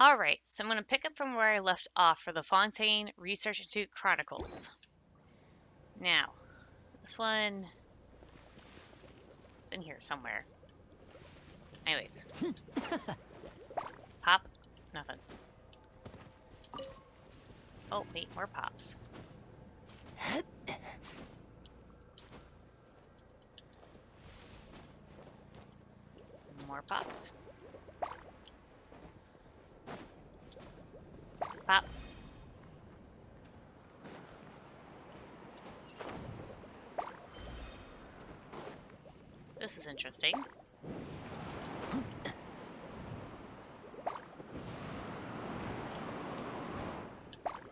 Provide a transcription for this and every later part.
Alright, so I'm going to pick up from where I left off for the Fontaine Research Institute Chronicles. Now, this one is in here somewhere. Anyways. Pop? Nothing. Oh, wait, more pops. More pops. Pop. This is interesting.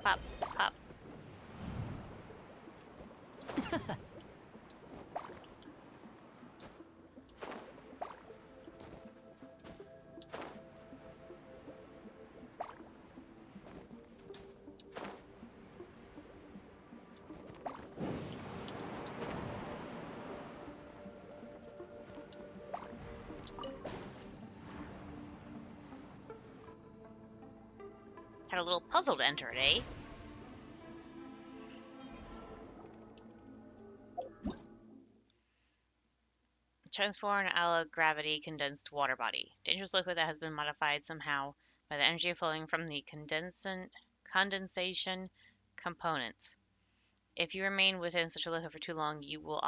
Pop, pop. Had a little puzzle to enter it, eh? Transform an allogravity condensed water body. Dangerous liquid that has been modified somehow by the energy flowing from the condensation components. If you remain within such a liquid for too long, you will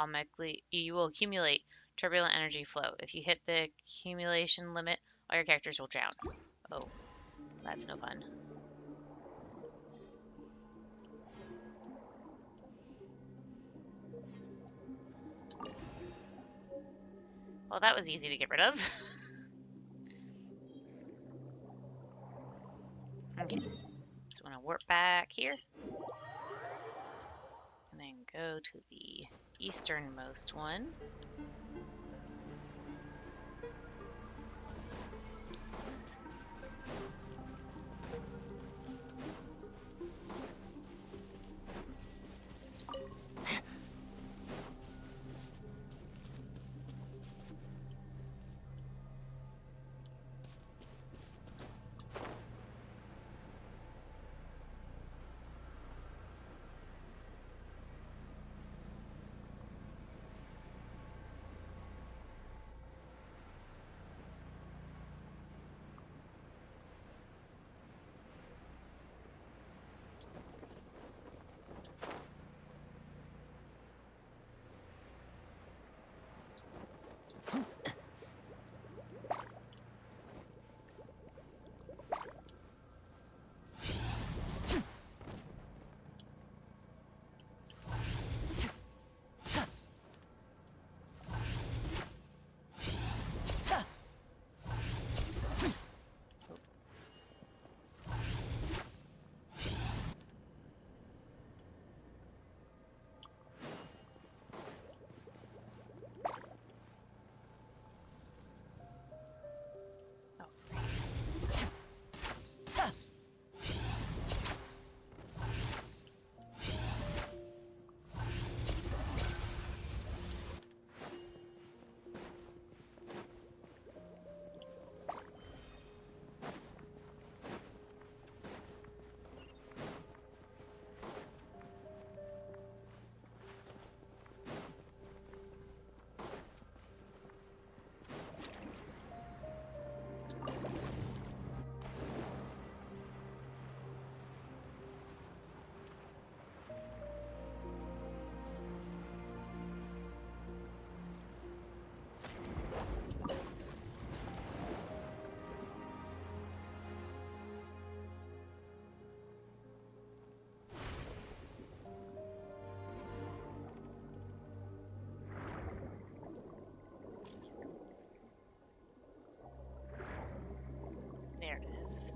accumulate turbulent energy flow. If you hit the accumulation limit, all your characters will drown. Oh, that's no fun. Well, that was easy to get rid of. Okay, so I'm gonna warp back here. And then go to the easternmost one. There it is.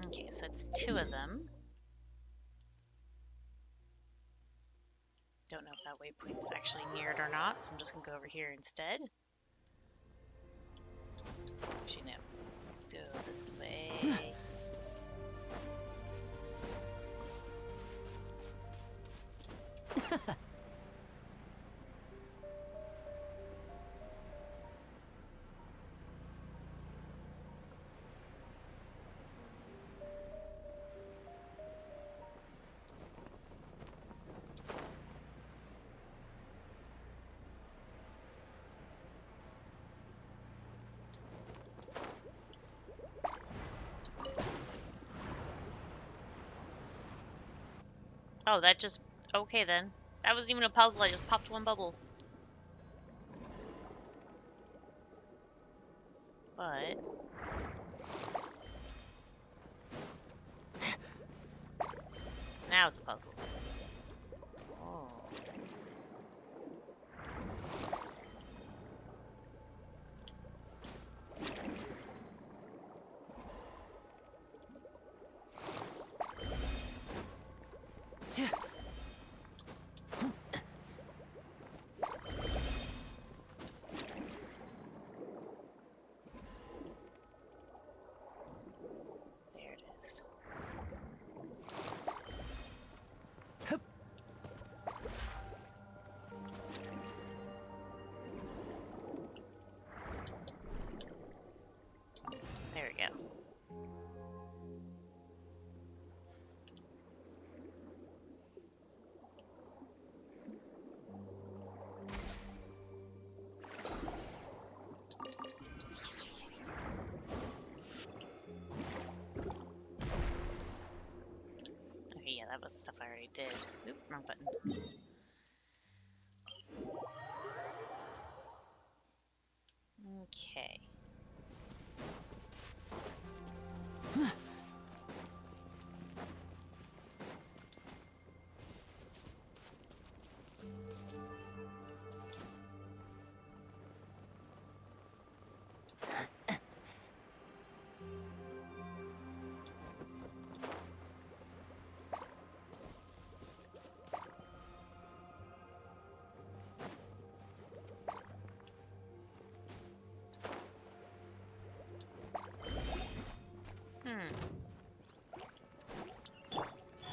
Okay, so it's two of them. Don't know if that waypoint's actually near it or not, so I'm just gonna go over here instead. Actually, no. Let's go this way. Oh, that just... Okay, then. That wasn't even a puzzle. I just popped one bubble. But... Now it's a puzzle. Oh. There it is. There we go. Okay, yeah, that was stuff I already did. Oop, wrong button. Okay.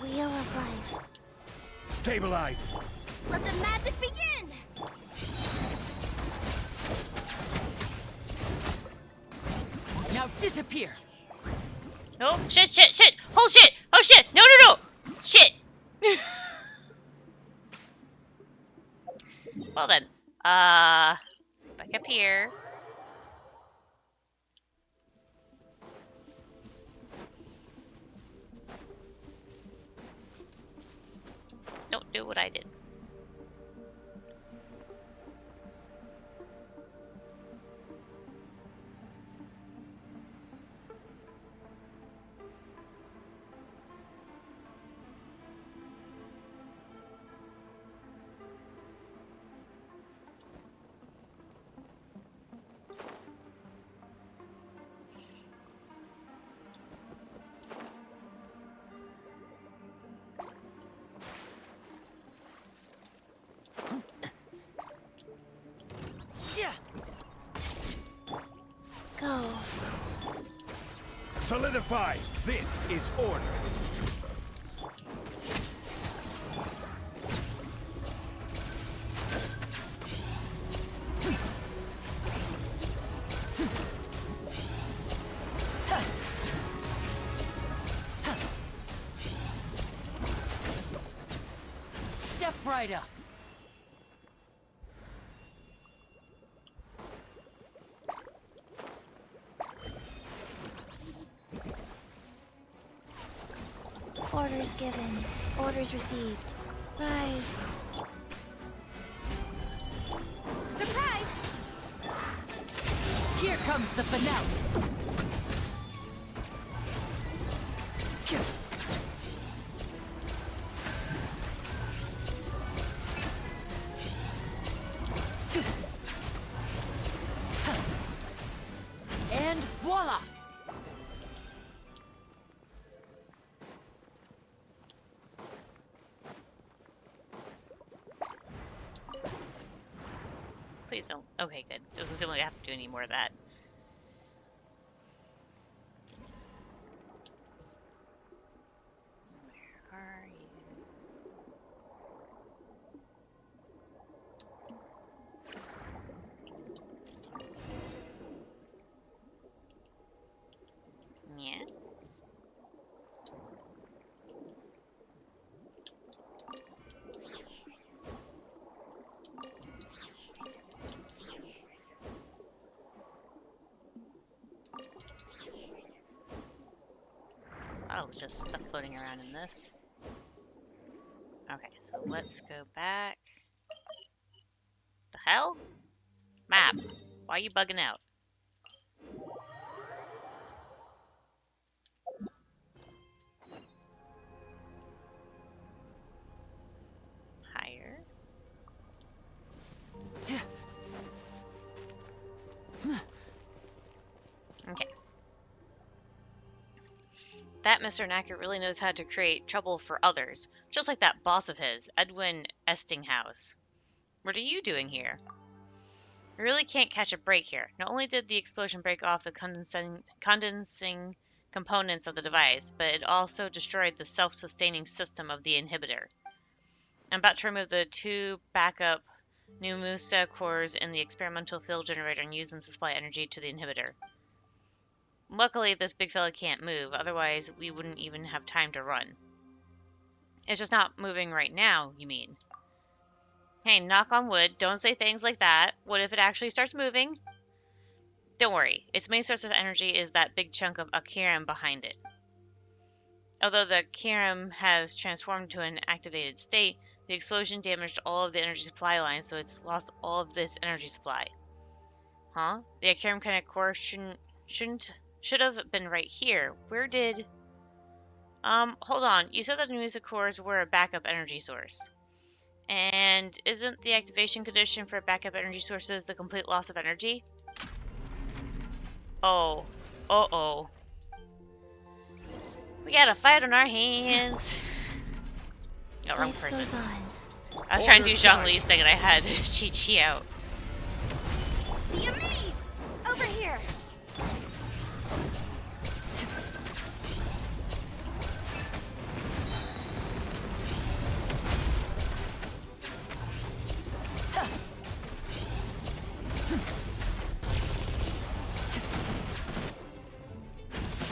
Wheel of life. Stabilize! Let the magic begin! Now disappear! Oh, shit, shit, shit! Oh, shit! Oh, shit! No, no, no! Shit! Well then. Let's go back up here. Don't do what I did. Go. Solidify! This is order! Step right up! Orders given. Orders received. Rise. Surprise! Here comes the finale! And voila! Please don't. Okay, good. Doesn't seem like I have to do any more of that. Where are you? Yeah. Oh, it's just stuff floating around in this. let's go back. The hell? Map, why are you bugging out? Higher. Okay. That Mr. Knacker really knows how to create trouble for others, just like that boss of his, Edwin Estinghouse. What are you doing here? We really can't catch a break here. Not only did the explosion break off the condensing components of the device, but it also destroyed the self-sustaining system of the inhibitor. I'm about to remove the two backup Numusa cores in the experimental field generator and use them to supply energy to the inhibitor. Luckily, this big fella can't move, otherwise we wouldn't even have time to run. It's just not moving right now, you mean? Hey, knock on wood, don't say things like that. What if it actually starts moving? Don't worry, its main source of energy is that big chunk of Akiram behind it. Although the Akiram has transformed to an activated state, the explosion damaged all of the energy supply lines, so it's lost all of this energy supply. Huh? The Akiram Connect core should have been right here. Where did... hold on. You said that the music cores were a backup energy source. And isn't the activation condition for backup energy sources the complete loss of energy? Oh. Uh-oh. We got a fight on our hands. Oh, wrong Life person. goes on. I was trying to do Order Zhongli's thing and I had Chi out. Be amazed! Over here!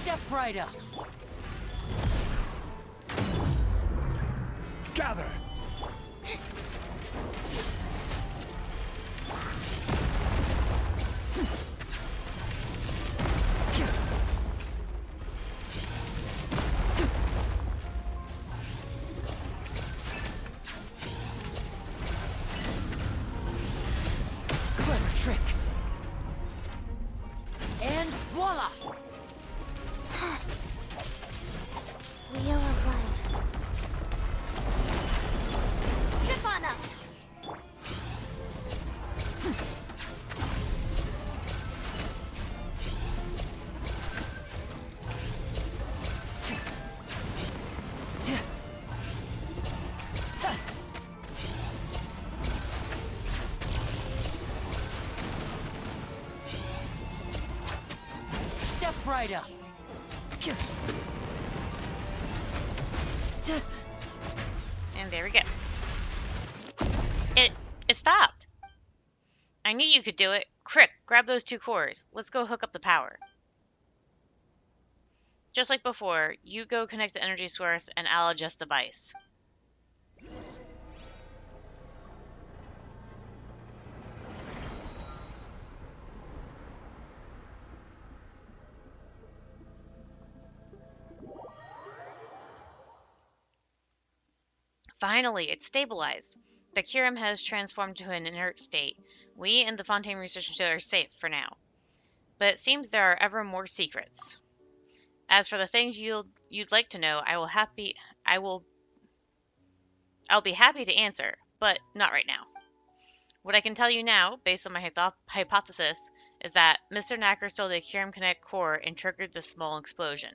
Step right up. Gather! Clever trick. And voila! Wheel of life. Trip on up! Step right up. And there we go. It stopped. I knew you could do it. Crick, grab those two cores. Let's go hook up the power. Just like before, you go connect the energy source and I'll adjust the device. Finally, it's stabilized. The Kirim has transformed to an inert state. We and the Fontaine Research Institute are safe for now. But it seems there are ever more secrets. As for the things you'd like to know, I'll be happy to answer, but not right now. What I can tell you now, based on my hypothesis, is that Mr. Knacker stole the Kirim Connect core and triggered the small explosion.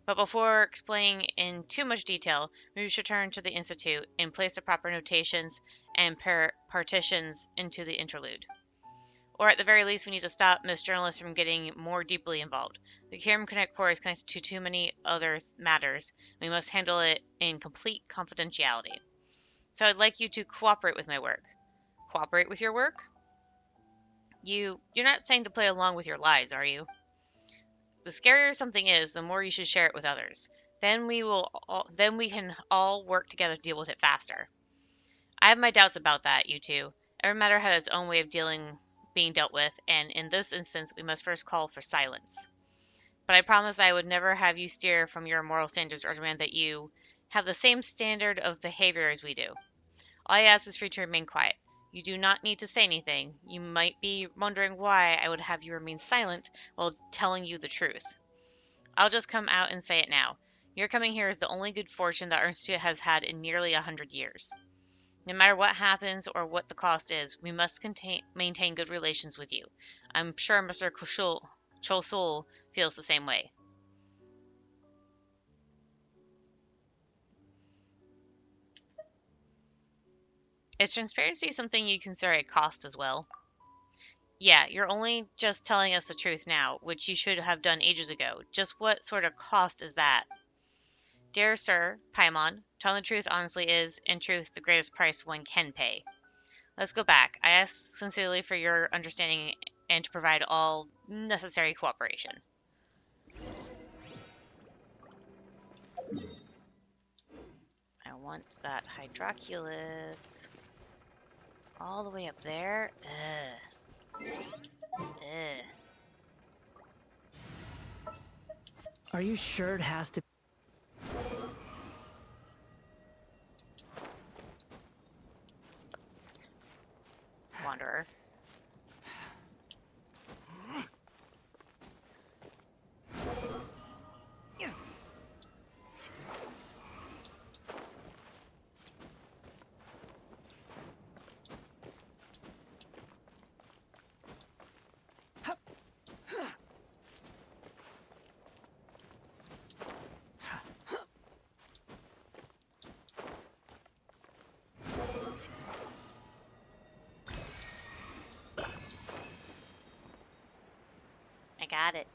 But before explaining in too much detail, we should turn to the Institute and place the proper notations and partitions into the interlude. Or at the very least, we need to stop Miss Journalist from getting more deeply involved. The Kirim Connect core is connected to too many other matters. We must handle it in complete confidentiality. So I'd like you to cooperate with my work. Cooperate with your work? You're not saying to play along with your lies, are you? The scarier something is, the more you should share it with others. Then we can all work together to deal with it faster. I have my doubts about that, you two. Every matter has its own way of being dealt with, and in this instance, we must first call for silence. But I promise I would never have you steer from your moral standards or demand that you have the same standard of behavior as we do. All I ask is for you to remain quiet. You do not need to say anything. You might be wondering why I would have you remain silent while telling you the truth. I'll just come out and say it now. Your coming here is the only good fortune that our institute has had in nearly 100 years. No matter what happens or what the cost is, we must maintain good relations with you. I'm sure Mr. Chosul feels the same way. Is transparency something you consider a cost as well? Yeah, you're only just telling us the truth now, which you should have done ages ago. Just what sort of cost is that? Dear Sir Paimon, telling the truth honestly is, in truth, the greatest price one can pay. Let's go back. I ask sincerely for your understanding and to provide all necessary cooperation. I want that Hydroculus all the way up there. Ugh. Ugh. Are you sure it has to? Wanderer. I got it.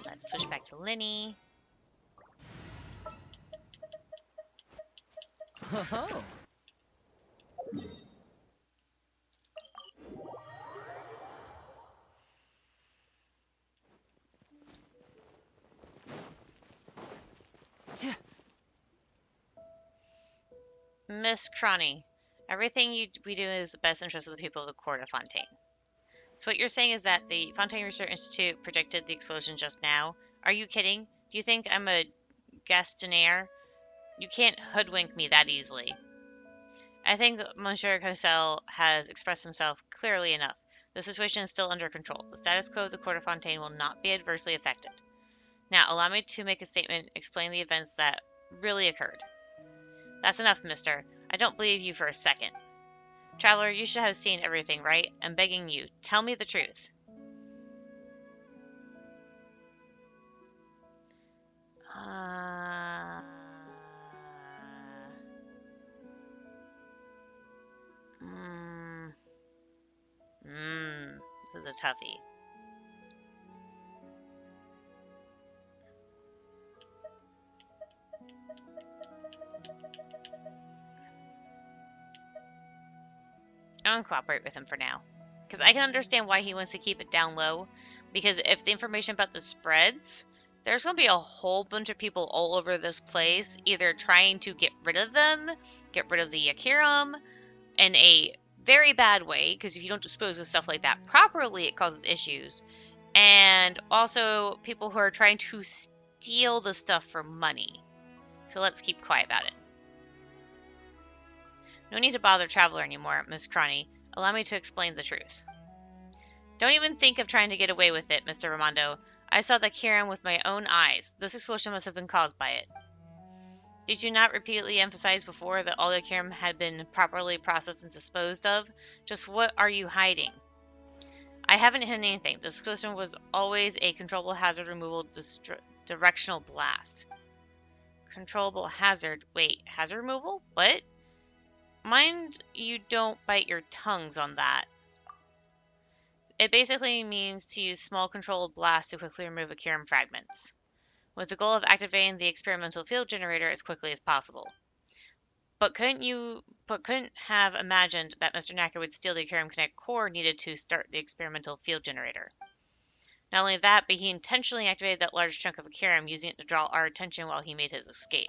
Let's switch back to Linny. Oh. Miss Cronny, everything we do is the best interest of the people of the court of Fontaine. So what you're saying is that the Fontaine Research Institute predicted the explosion just now? Are you kidding? Do you think I'm a Gastonaire? You can't hoodwink me that easily. I think Monsieur Cassel has expressed himself clearly enough. The situation is still under control. The status quo of the court of Fontaine will not be adversely affected. Now, allow me to make a statement explaining the events that really occurred. That's enough, mister. I don't believe you for a second. Traveler, you should have seen everything, right? I'm begging you. Tell me the truth. This is a toughie. I don't cooperate with him for now. Because I can understand why he wants to keep it down low. Because if the information about this spreads, there's going to be a whole bunch of people all over this place either trying to get rid of them, get rid of the Akiram, in a very bad way, because if you don't dispose of stuff like that properly, it causes issues. And also people who are trying to steal the stuff for money. So let's keep quiet about it. No need to bother Traveler anymore, Miss Cronny. Allow me to explain the truth. Don't even think of trying to get away with it, Mr. Ramondo. I saw the Kiran with my own eyes. This explosion must have been caused by it. Did you not repeatedly emphasize before that all the Kiran had been properly processed and disposed of? Just what are you hiding? I haven't hidden anything. This explosion was always a controllable hazard removal directional blast. Controllable hazard. Wait, hazard removal? What? Mind you don't bite your tongues on that. It basically means to use small controlled blasts to quickly remove Akiram fragments, with the goal of activating the experimental field generator as quickly as possible. But couldn't have imagined that Mr. Knacker would steal the Akiram Connect core needed to start the experimental field generator. Not only that, but he intentionally activated that large chunk of Akiram, using it to draw our attention while he made his escape.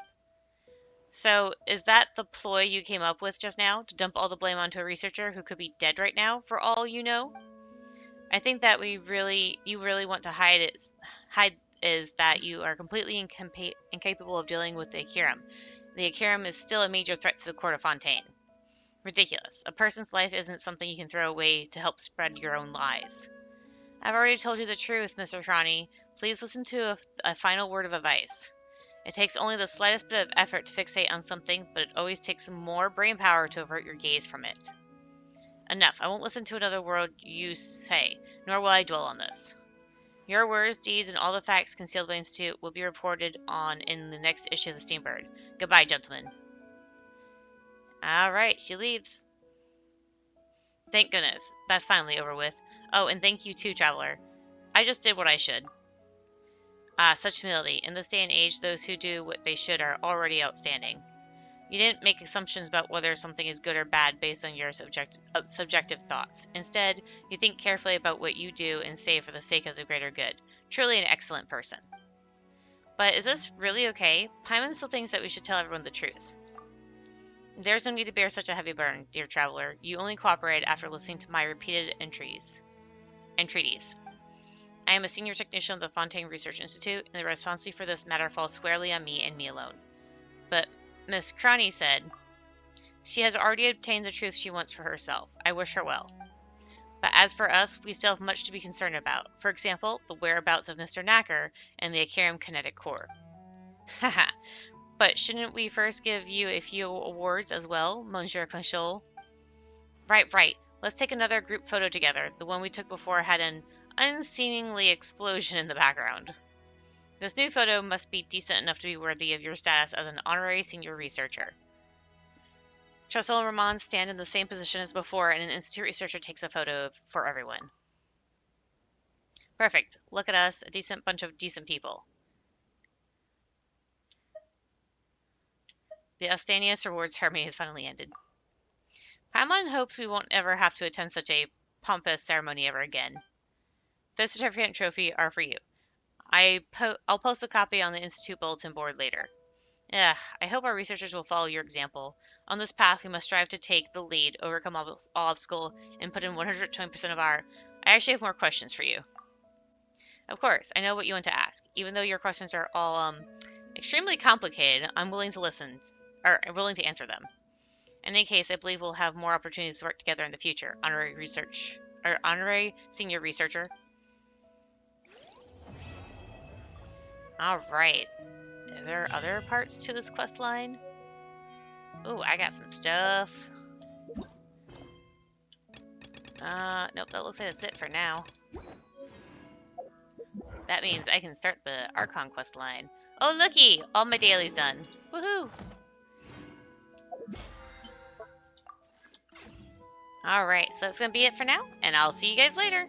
So, is that the ploy you came up with just now? To dump all the blame onto a researcher who could be dead right now, for all you know? I think that you really want to hide is that you are completely incapable of dealing with the Akiram. The Akiram is still a major threat to the court of Fontaine. Ridiculous. A person's life isn't something you can throw away to help spread your own lies. I've already told you the truth, Mr. Trani. Please listen to a final word of advice. It takes only the slightest bit of effort to fixate on something, but it always takes more brain power to avert your gaze from it. Enough. I won't listen to another word you say, nor will I dwell on this. Your words, deeds, and all the facts concealed by the Institute will be reported on in the next issue of the Steambird. Goodbye, gentlemen. Alright, she leaves. Thank goodness. That's finally over with. Oh, and thank you too, Traveler. I just did what I should. Ah, such humility. In this day and age, those who do what they should are already outstanding. You didn't make assumptions about whether something is good or bad based on your subjective thoughts. Instead, you think carefully about what you do and say for the sake of the greater good. Truly an excellent person. But is this really okay? Paimon still thinks that we should tell everyone the truth. There's no need to bear such a heavy burden, dear traveler. You only cooperated after listening to my repeated entreaties. I am a senior technician of the Fontaine Research Institute, and the responsibility for this matter falls squarely on me and me alone. But Miss Crony said, she has already obtained the truth she wants for herself. I wish her well. But as for us, we still have much to be concerned about. For example, the whereabouts of Mr. Knacker and the Akiram Kinetic Core. Haha. But shouldn't we first give you a few awards as well, Monsieur Conchol? Right. Let's take another group photo together. The one we took before had an unseemingly explosion in the background. This new photo must be decent enough to be worthy of your status as an honorary senior researcher. Trussell and Ramon stand in the same position as before, and an institute researcher takes a photo for everyone. Perfect. Look at us, a decent bunch of decent people. The Astanius Rewards ceremony has finally ended. Paimon hopes we won't ever have to attend such a pompous ceremony ever again. This certificate and trophy are for you. I'll post a copy on the Institute bulletin board later. I hope our researchers will follow your example. On this path, we must strive to take the lead, overcome all obstacles, and put in 120% of our... I actually have more questions for you. Of course, I know what you want to ask. Even though your questions are all, extremely complicated, I'm willing to listen, or willing to answer them. In any case, I believe we'll have more opportunities to work together in the future. Honorary senior researcher. Alright. Is there other parts to this quest line? Ooh, I got some stuff. Nope, that looks like that's it for now. That means I can start the Archon quest line. Oh, looky! All my dailies done. Woohoo! Alright, so that's gonna be it for now, and I'll see you guys later.